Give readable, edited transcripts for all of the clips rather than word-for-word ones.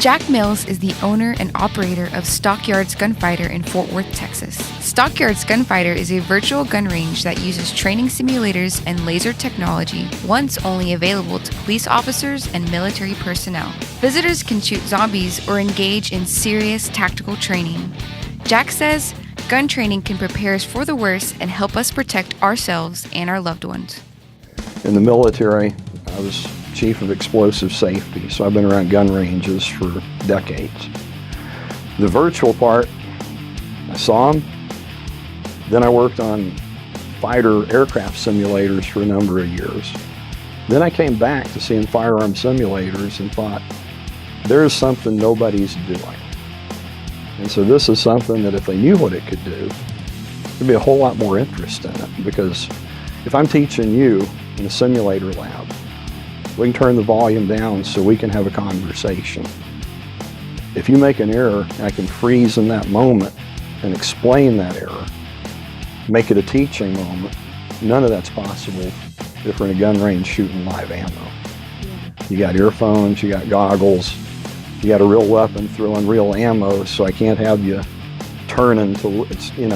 Jack Mills is the owner and operator of Stockyards Gunfighter in Fort Worth, Texas. Stockyards Gunfighter is a virtual gun range that uses training simulators and laser technology, once only available to police officers and military personnel. Visitors can shoot zombies or engage in serious tactical training. Jack says, gun training can prepare us for the worst and help us protect ourselves and our loved ones. In the military, I was Chief of Explosive Safety, so I've been around gun ranges for decades. The virtual part, I saw them. Then I worked on fighter aircraft simulators for a number of years. Then I came back to seeing firearm simulators and thought, there's something nobody's doing. And so this is something that if they knew what it could do, there'd be a whole lot more interest in it, because if I'm teaching you in a simulator lab, we can turn the volume down so we can have a conversation. If you make an error, I can freeze in that moment and explain that error, make it a teaching moment. None of that's possible if we're in a gun range shooting live ammo. You got earphones, you got goggles, you got a real weapon throwing real ammo, so I can't have you turn until it's, you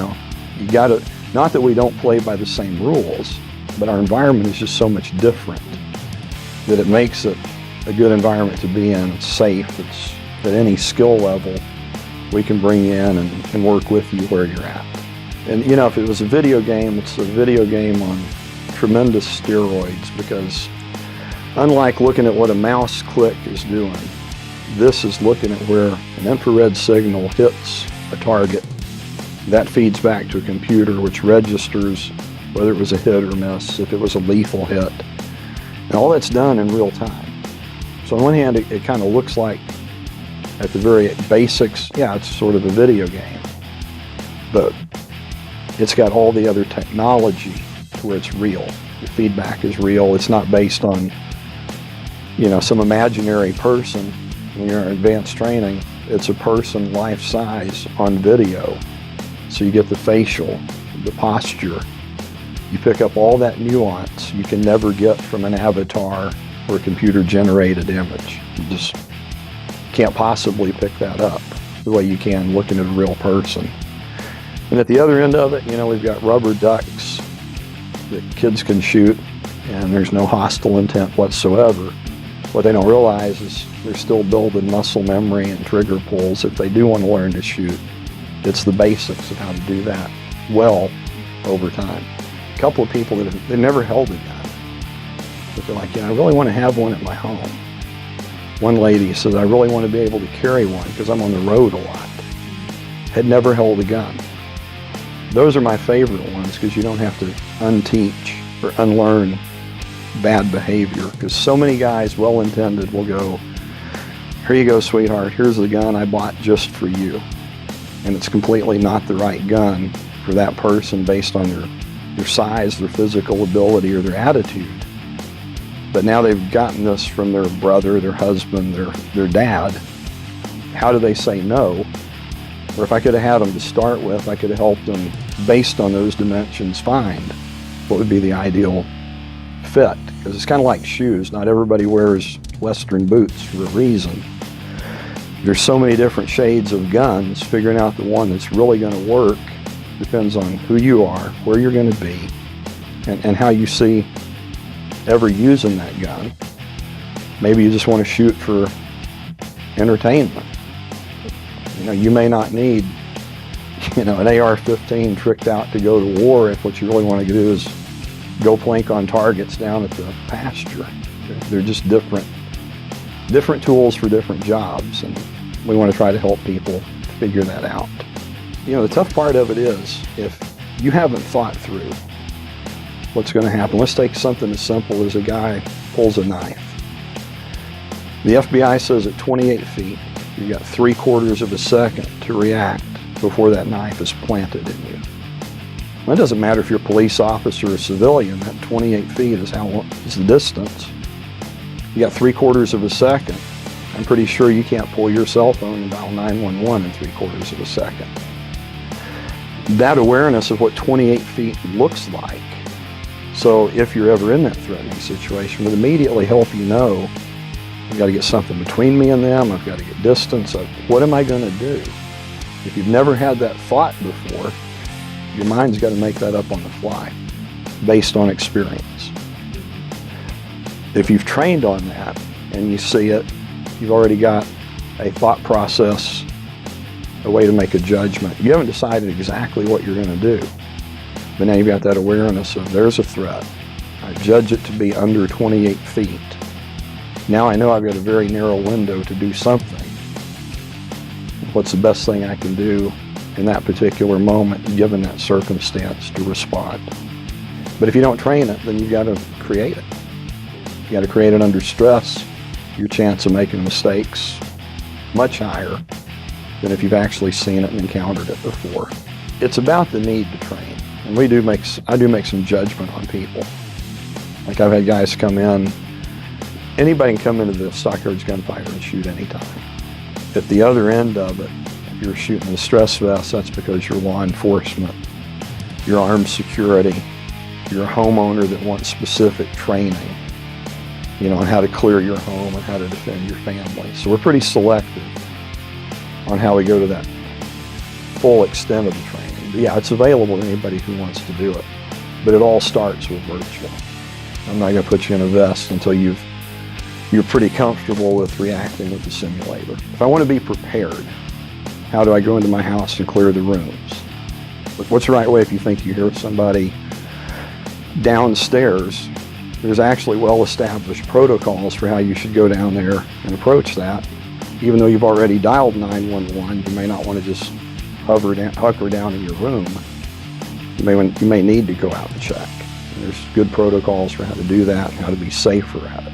gotta, not that we don't play by the same rules, but our environment is just so much different that it makes it a good environment to be in. It's safe. It's at any skill level we can bring you in and work with you where you're at. And if it was a video game, it's a video game on tremendous steroids, because unlike looking at what a mouse click is doing, this is looking at where an infrared signal hits a target. That feeds back to a computer which registers whether it was a hit or miss, if it was a lethal hit. And all that's done in real time. So on one hand, it kind of looks like, at the very basics, yeah, it's sort of a video game. But it's got all the other technology to where it's real. The feedback is real. It's not based on, some imaginary person. When you're in advanced training, it's a person life size on video. So you get the facial, the posture. You pick up all that nuance you can never get from an avatar or a computer-generated image. You just can't possibly pick that up the way you can looking at a real person. And at the other end of it, we've got rubber ducks that kids can shoot, and there's no hostile intent whatsoever. What they don't realize is they're still building muscle memory and trigger pulls if they do want to learn to shoot. It's the basics of how to do that well over time. A couple of people that they've never held a gun, but they're like, I really want to have one at my home. One lady says, I really want to be able to carry one because I'm on the road a lot. Had never held a gun. Those are my favorite ones because you don't have to unteach or unlearn bad behavior, because so many guys, well-intended, will go, here you go, sweetheart, here's the gun I bought just for you. And it's completely not the right gun for that person based on their size, their physical ability, or their attitude. But now they've gotten this from their brother, their husband, their dad. How do they say no? Or if I could have had them to start with, I could have helped them, based on those dimensions, find what would be the ideal fit. Because it's kind of like shoes. Not everybody wears Western boots for a reason. There's so many different shades of guns. Figuring out the one that's really going to work depends on who you are, where you're going to be, and how you see ever using that gun. Maybe you just want to shoot for entertainment. You may not need, an AR-15 tricked out to go to war if what you really want to do is go plank on targets down at the pasture. They're just different tools for different jobs, and we want to try to help people figure that out. The tough part of it is, if you haven't thought through what's going to happen. Let's take something as simple as a guy pulls a knife. The FBI says at 28 feet, you've got 3/4 of a second to react before that knife is planted in you. Well, it doesn't matter if you're a police officer or a civilian, that 28 feet is the distance. You got 3/4 of a second. I'm pretty sure you can't pull your cell phone and dial 911 in 3/4 of a second. That awareness of what 28 feet looks like, so if you're ever in that threatening situation, would immediately help you know I've got to get something between me and them. I've got to get distance. What am I going to do? If you've never had that thought before, your mind's got to make that up on the fly based on experience. If you've trained on that and you see it, you've already got a thought process, a way to make a judgment. You haven't decided exactly what you're going to do, but now you've got that awareness of there's a threat. I judge it to be under 28 feet. Now I know I've got a very narrow window to do something. What's the best thing I can do in that particular moment, given that circumstance, to respond? But if you don't train it, then you've got to create it. You got to create it under stress. Your chance of making mistakes much higher than if you've actually seen it and encountered it before. It's about the need to train, and I do make some judgment on people. Like I've had guys come in. Anybody can come into the Stockyards Gunfighter and shoot anytime. At the other end of it, if you're shooting the stress vest, that's because you're law enforcement, you're armed security, you're a homeowner that wants specific training, on how to clear your home and how to defend your family. So we're pretty selective on how we go to that full extent of the training. But yeah, it's available to anybody who wants to do it, but it all starts with virtual. I'm not going to put you in a vest until you're pretty comfortable with reacting with the simulator. If I want to be prepared, how do I go into my house and clear the rooms? What's the right way if you think you hear somebody downstairs? There's actually well-established protocols for how you should go down there and approach that. Even though you've already dialed 911, you may not want to just hunker down in your room. You may need to go out and check. And there's good protocols for how to do that, how to be safer at it.